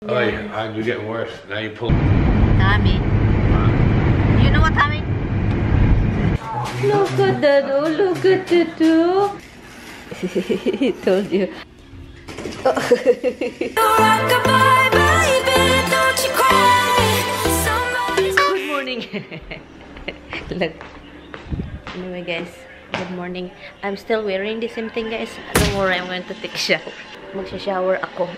Oh, yeah, you're getting worse. Now you pull. Tommy. You know what, Tommy? Look at that. Oh, look at that. He told you. Good morning. Look. Anyway, guys. Good morning. I'm still wearing the same thing, guys. Don't worry, I'm going to take a shower. Magsha-shower ako.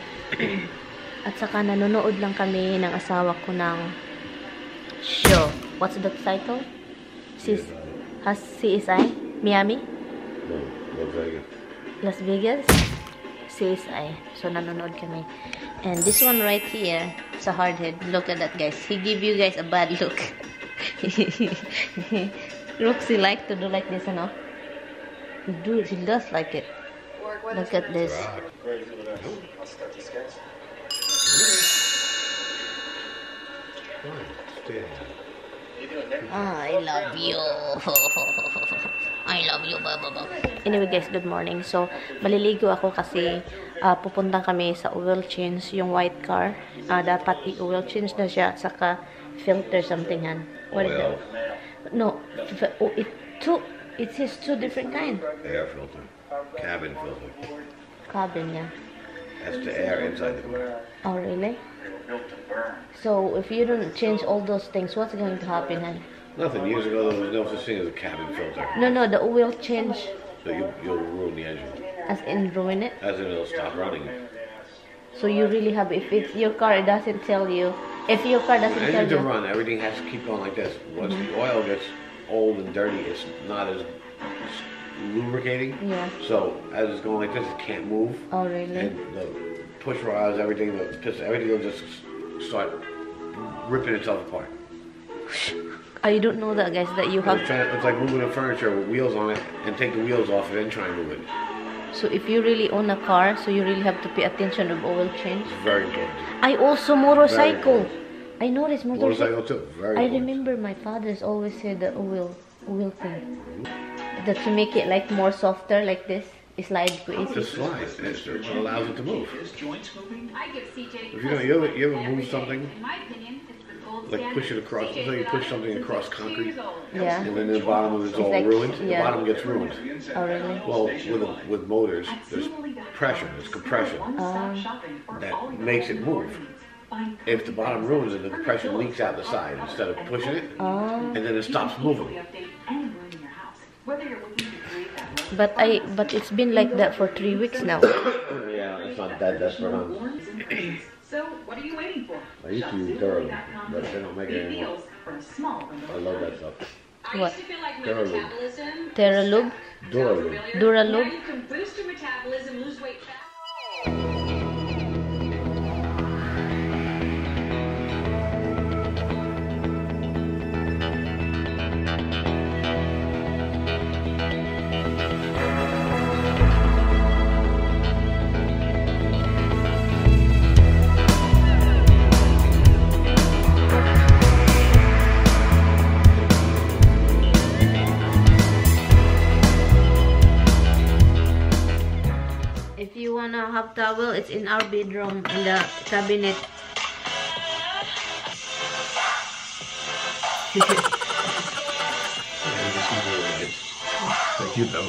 At saka nanonood lang kami ng asawa ko ng show. What's the title? CSI? Miami? No, Las Vegas. Las Vegas? CSI. So nanonood kami. And this one right here, it's a hard head. Look at that, guys. He give you guys a bad look. Roxy like to do like this, no? Dude, she does like it. Look at this. I love you. I love you, baba. Anyway, guys, good morning. So, maliligo ako kasi pupunta kami sa oil change, yung white car. Dapat i-oil change na siya, saka filter something, han. What is that? No, it says two different kinds. Air filter. Cabin filter. Cabin, yeah. That's the air inside the car. Oh, really? So, if you don't change all those things, what's going to happen, hun? Nothing. Years ago, there was no such thing as a cabin filter. No, the oil change. So you'll ruin the engine. As in ruin it? As in it'll stop running. So you really have, if it's your car, it doesn't tell you. If your car doesn't tell engine you. to run, everything has to keep going like this. Once the oil gets old and dirty, it's not as lubricating. Yeah. So as it's going like this, it can't move. Oh, really? And the push rods, everything will just start ripping itself apart. I don't know that, guys, that you have. It's like moving a furniture with wheels on it and take the wheels off and then try and move it. So if you really own a car, so you really have to pay attention of oil change. It's very important. I also motorcycle. I noticed motorcycle too. Very I important. remember my father's always said the oil thing. That to make it like more softer like this. Slide ko easy. Just slide. It allows it to move. If you ever move something, like push it across, let's say you push something across concrete, Yeah. and then the bottom of it's all like, ruined, yeah. the bottom gets ruined. Oh, really? Well, with motors, there's pressure, there's compression that makes it move. If the bottom ruins it, the compression leaks out the side instead of pushing it, and then it stops moving. But it's been like that for 3 weeks now. Yeah, it's not that desperate. So, what are you waiting for? I used to use Duralube, but they don't make it anymore. I love that stuff. What? Duralube. Terralube? Duralube. Duralube? You can boost your metabolism, lose weight fast. Hot towel, it's in our bedroom in the cabinet. Thank you though.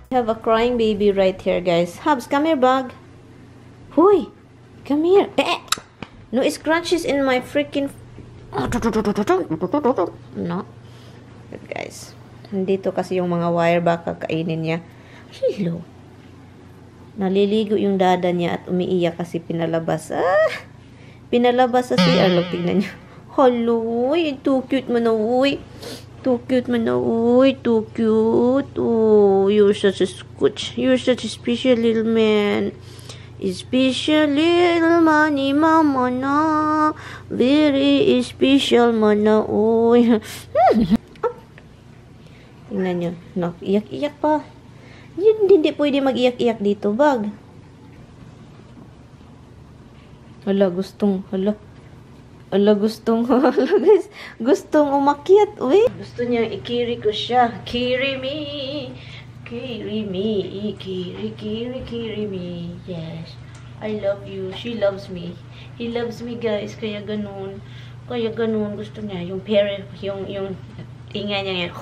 We have a crying baby right here, guys. Hubs, come here, bug. Huy, come here. No, it scratches in my freaking. No. Good, guys. Nandito kasi yung mga wire, baka kainin niya. Hello. Naliligo yung dada niya at umiiyak kasi pinalabas. Pinalabas sa CR. Look, tignan niyo. Hello, too cute man na, uy. Too cute man na, uy. Too cute. Oh, you're such a scooch. You're such a special little man. Special little money, mama na. Very special man na, uy. Tingnan nyo. No, iyak-iyak pa. Hindi pwede mag-iyak-iyak dito, bag. Hala, gustong guys, gustong umakyat, uy. Gusto niya i-carry ko siya. Carry me, carry me, carry me. Yes, I love you. She loves me. He loves me, guys. Kaya ganun. Gusto niya. Yung parent, yung ingay niya.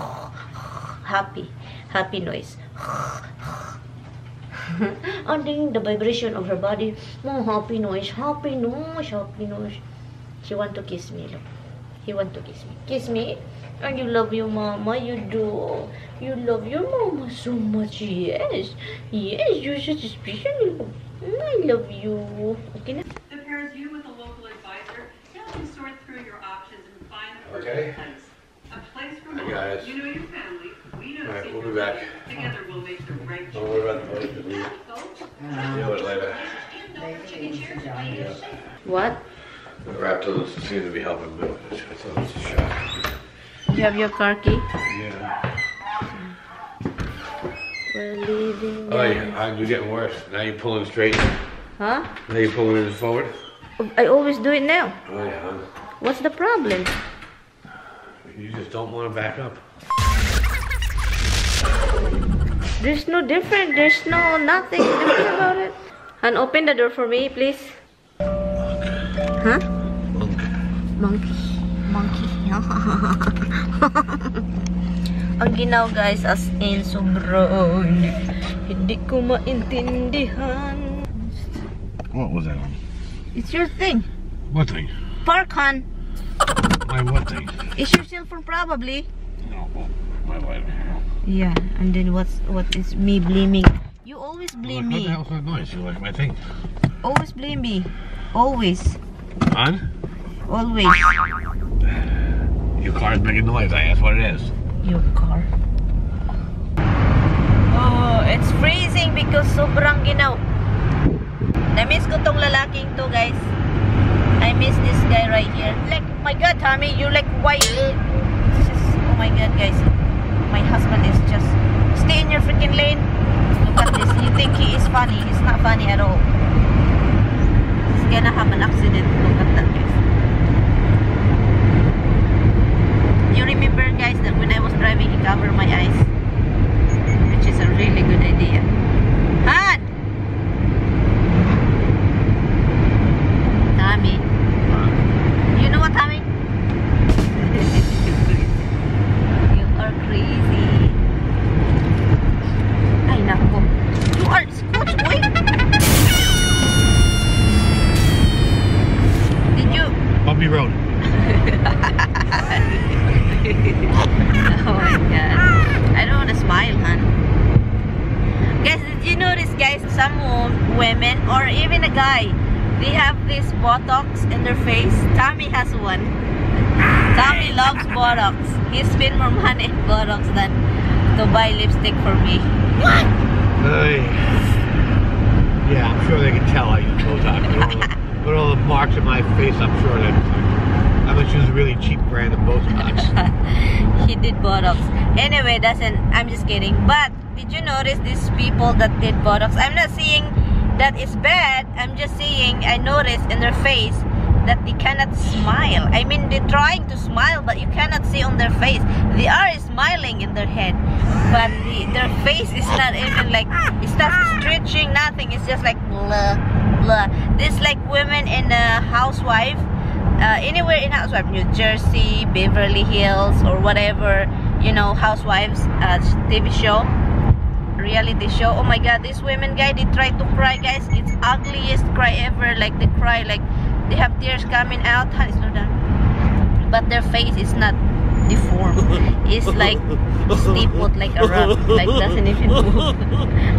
Happy noise. And the vibration of her body. Oh, happy noise. She want to kiss me, look. He want to kiss me. Kiss me. And you love your mama, you do. You love your mama so much. Yes. Yes, you're such a special. I love you. Okay na? The pairs you with a local advisor help you sort through your options and find the Okay. perfect place. A place for Hi, more. guys. You know your family. We know Alright, we'll be secrets. back. Together we'll make the right Don't choice. worry about the place. Deal with it later. What? The rap doesn't seem to be helping, but I thought it was a shot. You have your car key? Yeah. We're leaving. Oh, yeah. You're getting worse. Now you're pulling straight. Huh? Now you're pulling it forward. I always do it now. Oh, yeah. What's the problem? You just don't want to back up. There's no different. There's no nothing different about it. And open the door for me, please. Huh? Monkey. Ang ginaw, guys, as in sobrang hindi ko maintindihan. What was that on? It's your thing. What thing? Park, hon. My what thing? It's your cell phone, probably. No, my lighter. Yeah, and then what is me blaming? You always blame What me. the hell's that noise? You like my thing? Always blame me. Always. On? Always. Your car's making noise. That's what it is. Your car. Oh, it's freezing because sobrang ginaw. Na-miss ko tong lalaking to, guys. I miss this guy right here. Like, oh my God, Tommy, you're like white. Oh my God, guys. My husband is just... Stay in your freaking lane. Look at this. You think he is funny. He's not funny at all. He's gonna have an accident. Look at that, guys. You remember, guys, that when I was driving, he covered my eyes, which is a really good idea. Han! Tommy. You know what, Tommy? You are crazy. Ay, nako. You are Scotch, boy. Did you... Bumpy road. Oh my God. I don't want to smile, hon. Guys, did you notice, guys, some women or even a guy, they have this Botox in their face? Tommy has one. Tommy loves Botox. He spent more money in Botox than to buy lipstick for me. What? Yeah, I'm sure they can tell I use Botox. Put all the marks in my face, I'm sure that I must use a really cheap brand of Botox. He did Botox. Anyway, I'm just kidding. But did you notice these people that did Botox? I'm not saying that it's bad. I'm just saying I noticed in their face that they cannot smile. I mean, they're trying to smile, but you cannot see on their face. They are smiling in their head, but their face is not even like, it's not stretching, nothing. It's just like blah, blah. This like women in a housewife. Anywhere in housewife, New Jersey, Beverly Hills, or whatever, you know, housewives, TV show, reality show. Oh my God, these women, guys, they try to cry, guys. It's ugliest cry ever. Like they cry, like they have tears coming out. It's not done, but their face is not deformed. It's like stapled like a rock, like doesn't even move.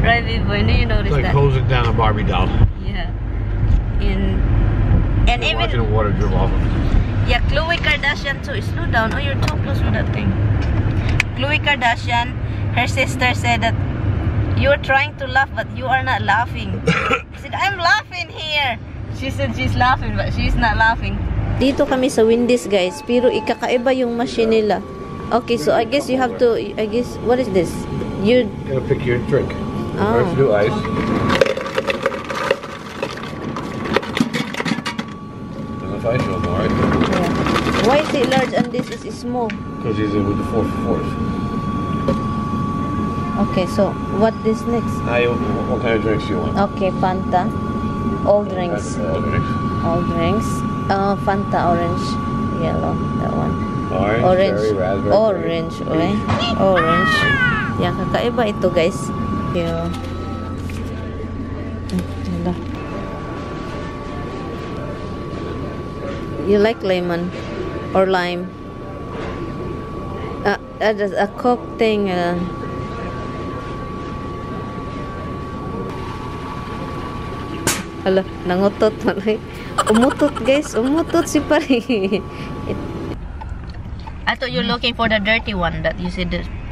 Right, before you notice Like that? closing down a Barbie doll. Yeah. And even watching the water drip off. yeah, Khloe Kardashian too. Slow down. Oh, you're too close to that thing. Khloe Kardashian, her sister said that you're trying to laugh, but you are not laughing. She said, I'm laughing here. She said she's laughing, but she's not laughing. Dito kami sa Wendy's, guys. Pero ikakaiba yung machine nila. Okay, so I guess you have to. I guess what is this? You gotta pick your drink. Oh. First do ice. And if I show them, alright? Yeah. Why is it large and this is small? Because he's in with the 4x4s. Okay, so what is next? What kind of drinks do you want? Okay, Fanta. All drinks. All drinks. All drinks. Fanta orange, yellow. That one. Orange, cherry, raspberry. Orange, okay. Orange. Yeah, kakaiba ito, guys. Yeah. You like lemon or lime? There's a Coke thing. Hala, nangutot malay. Umutot, guys. Umutot si pare. I thought you're looking for the dirty one that you said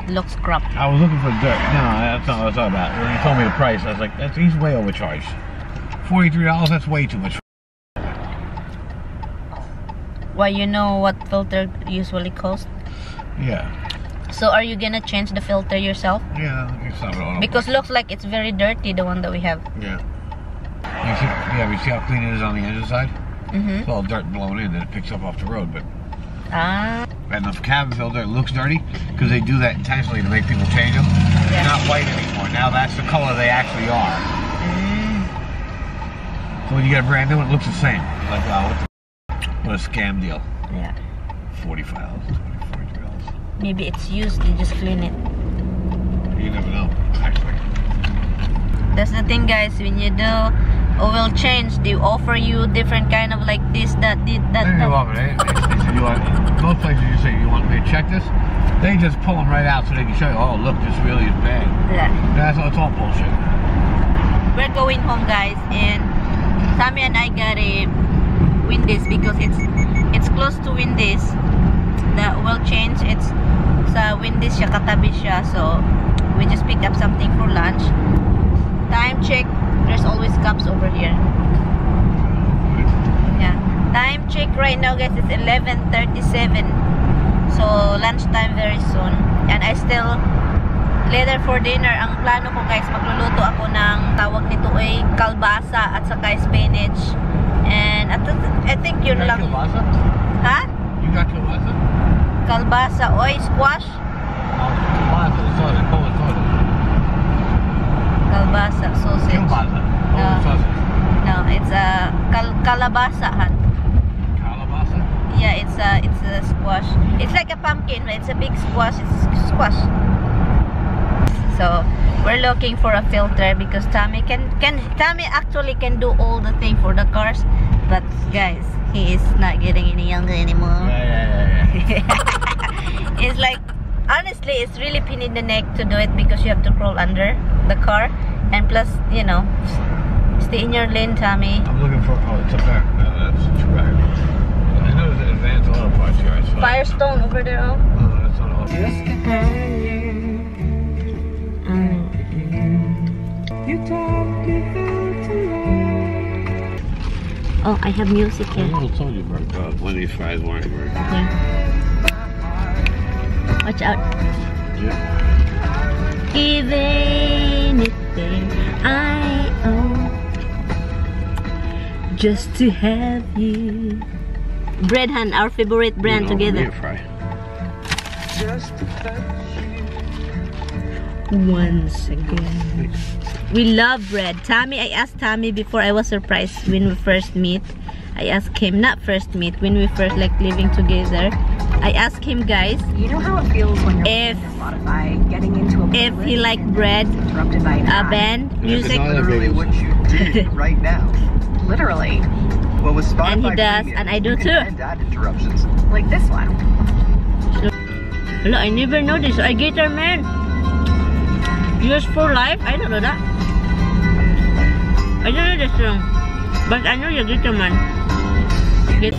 looks crap. I was looking for dirt. No, that's not what I was talking about. When you told me the price, I was like, he's way overcharged. $43, that's way too much. Why, you know what filter usually costs? Yeah. So are you gonna change the filter yourself? Yeah, it's not at all. Because looks like it's very dirty, the one that we have. Yeah. You see how clean it is on the engine side? Mm-hmm. It's all dirt blown in and it picks up off the road, but... And the cabin filter looks dirty because they do that intentionally to make people change them. Yeah. They're not white anymore. Now that's the color they actually are. So when you get a brand new one, it looks the same. Like, what a scam deal. Yeah. $45, $43. Maybe it's used, you just clean it. You never know, actually. That's the thing, guys. When you do oil change, they offer you different kind of like this, that. They do offer it. Most places you say you want me to check this, they just pull them right out so they can show you, oh look, this really is bad. Yeah. That's all bullshit. We're going home, guys, and Sammy and I gotta win this because it's close to win this. The oil change, it's sa win this siya, katabi siya, so we just picked up something for lunch. Time check, there's always cups over here. Yeah. Time check right now, guys, it's 11:37. So lunchtime very soon. And I still later for dinner, ang plano ko, guys, magluluto ako ng tawag nito ay kalbasa at saka spinach. And I think yun lang. Kalbasa? Ha? You got kalbasa? Kalbasa, oy, squash. Kalbasa, sorry, Polish sausage. Kalbasa, sausage. Kielbasa, Polish sausage. No, it's a kalabasa. Kalabasa? Yeah, it's a squash. It's like a pumpkin, but it's a big squash. It's squash. So we're looking for a filter because Tommy actually can do all the thing for the cars, but guys, he is not getting any younger anymore. Yeah. It's like, honestly, it's really pain in the neck to do it because you have to crawl under the car, and plus, you know, stay in your lane, Tommy. I'm looking for, it's up there. No, that's too bad. I know there's advanced auto parts here. Firestone over there, oh. Oh, that's not all. Oh, I have music here. I told you about when these fries weren't working. Yeah. Watch out. Yeah. Give anything I own just to have you. Bread Hunt, our favorite brand, together. Fry. Once again. We love bread. Tommy, I asked Tommy before, I was surprised when we first meet. I asked him, not first meet, when we first like living together. I asked him, guys, you know how it feels when you're Spotify, getting into a if he liked bread, interrupted by band, music. Literally what you do right now. Literally. Well, with Spotify And he does, Premium, and I do you too. can end ad interruptions. Like this one. Hello, I never know this. I guitar man. Yours for life? I don't know that. I don't know this song. But I know you're guitar man. Yeah.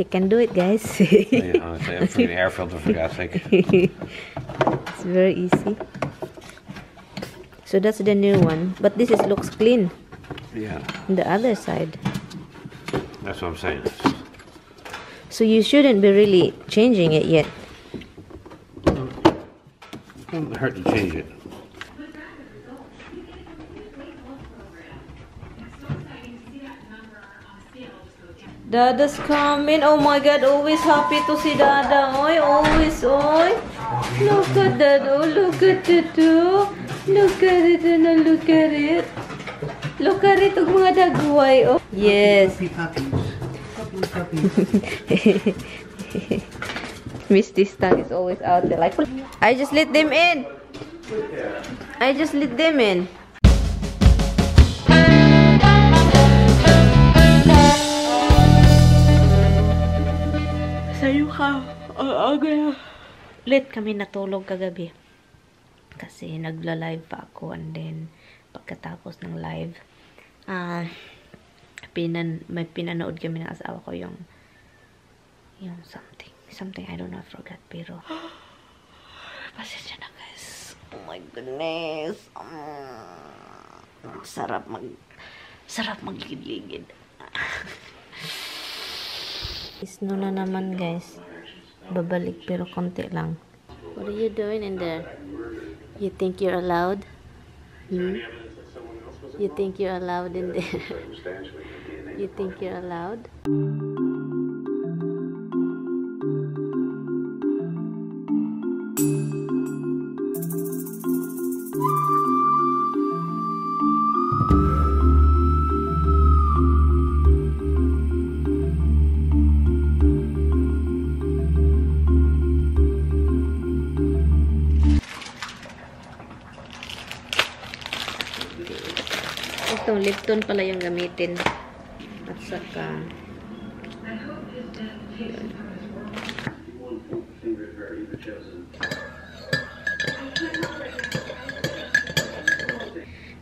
He can do it, guys. Yeah, honestly, I'm freaking air filter for God's sake. It's very easy. So that's the new one, but this is looks clean. Yeah. On the other side. That's what I'm saying. So you shouldn't be really changing it yet. It wouldn't hurt to change it. Dada's coming. Oh my God, always happy to see Dada. Oy, always, oy. Look at that. Oh, look at it too. Look at it and look at it. Look at it, mga dagway. Oh, yes. Misty's tongue is always out there. Like, I just let them in. I just let them in. Sa'yo ka. Late kami natulog kagabi. Kasi nagla-live pa ako, and then pagkatapos ng live, may pinanood kami ng asawa ko yung something I don't know, I forgot, pero pasensya na, guys. Oh my goodness. Sarap magligid-ligid. Isno na naman, guys. Babalik pero konti lang. What are you doing in there? You think you're allowed? You think you're allowed in there? You think you're allowed? Itong Lipton pala yung gamitin. At saka yun.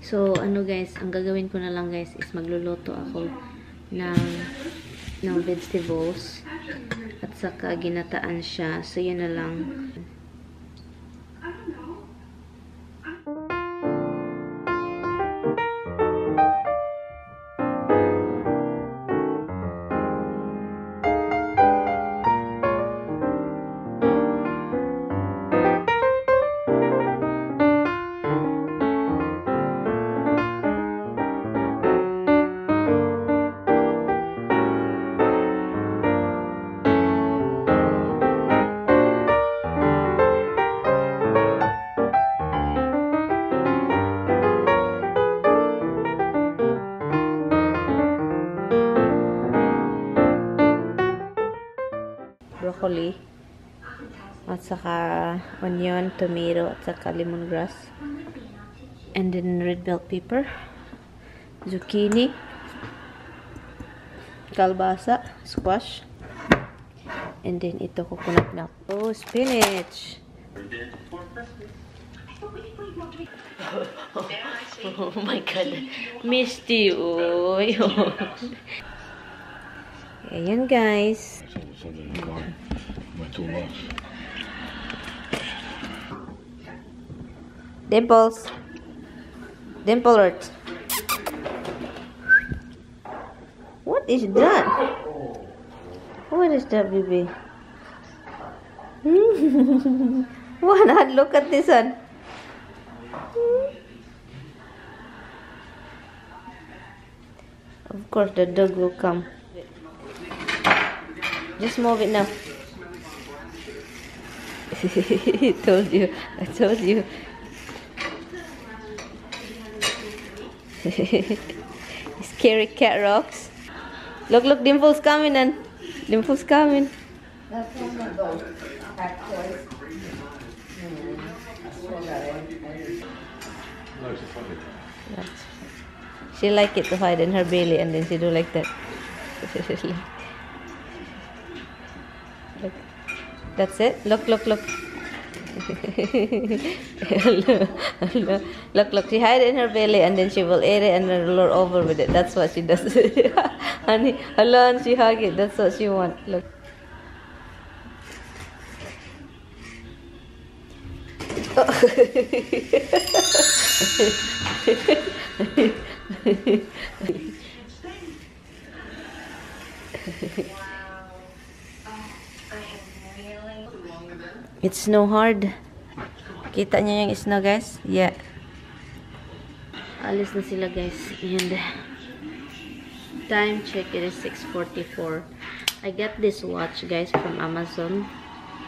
So ano guys, ang gagawin ko na lang guys is magluluto ako ng vegetables at saka ginataan siya. So yun na lang. Broccoli at saka onion, tomato at saka lemongrass, and then red bell pepper, zucchini, kalbasa, squash, and then ito coconut milk. Oh, spinach. Oh my God, Misty, oy. Ayan guys. Dimples. Dimple alert. What is that? What is that, baby? What? Look at this one. Of course, the dog will come. Just move it now. I told you. I told you. Scary cat rocks. Look, look, Dimple's coming and Dimple's coming. That's one of those cat toys. She like it to hide in her belly, and then she do like that. Look. That's it. Look, look, look. Look, look. She hide in her belly, and then she will eat it and then roll over with it. That's what she does. Honey, hala, and she hug it. That's what she want. Look. It's no hard. Kita niyo yung snow, guys? Yeah. Alis na sila, guys. And time check, it is 6:44. I got this watch, guys, from Amazon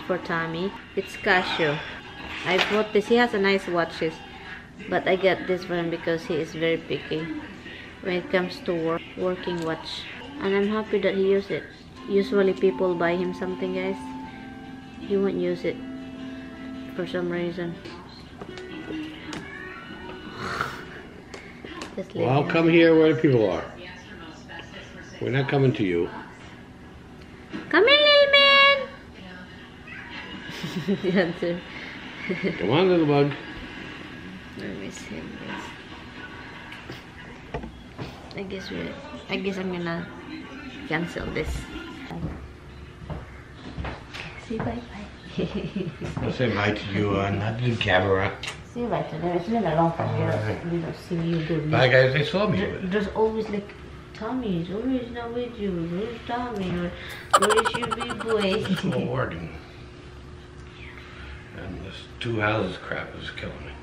for Tommy. It's Casio. I bought this. He has a nice watches, but I got this for him because he is very picky when it comes to working watch. And I'm happy that he used it. Usually people buy him something, guys, he won't use it for some reason. Well, come here where the people are. We're not coming to you. Come here, little man. Come on, little bug. Where is him? I guess I'm gonna cancel this. Say bye-bye. I'll say bye to you, not to the camera. Say bye to them. It's been a long time. We don't see you good. Bye, guys. They saw me. There's always like, Tommy is always not with you. Where's Tommy? Where is your big boy? It's all working. And this 2 houses crap is killing me.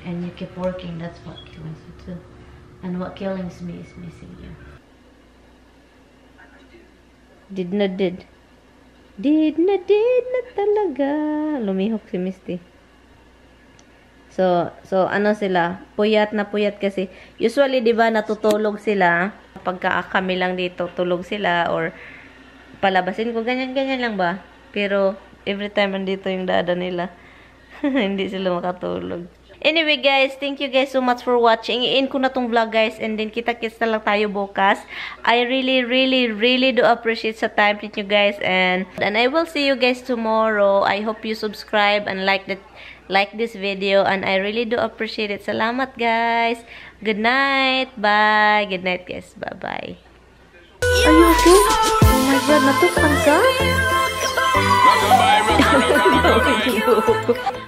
And you keep working. That's what kills you too. And what kills me is missing you. Did na talaga. Lumihok si Misty. So ano sila, puyat na puyat kasi. Usually, di ba, natutulog sila. Pagka kami lang dito, tulog sila or palabasin ko, ganyan-ganyan lang ba? Pero, every time andito yung dada nila, hindi sila makatulog. Anyway, guys, thank you guys so much for watching. I-end ko na tong vlog, guys, and then kita-kits na lang tayo bukas. I really do appreciate sa time ninyo, guys, and I will see you guys tomorrow. I hope you subscribe and like this video, and I really do appreciate it. Salamat, guys. Good night. Bye. Good night, guys. Bye-bye. Are you okay? Oh my God, natukan ka?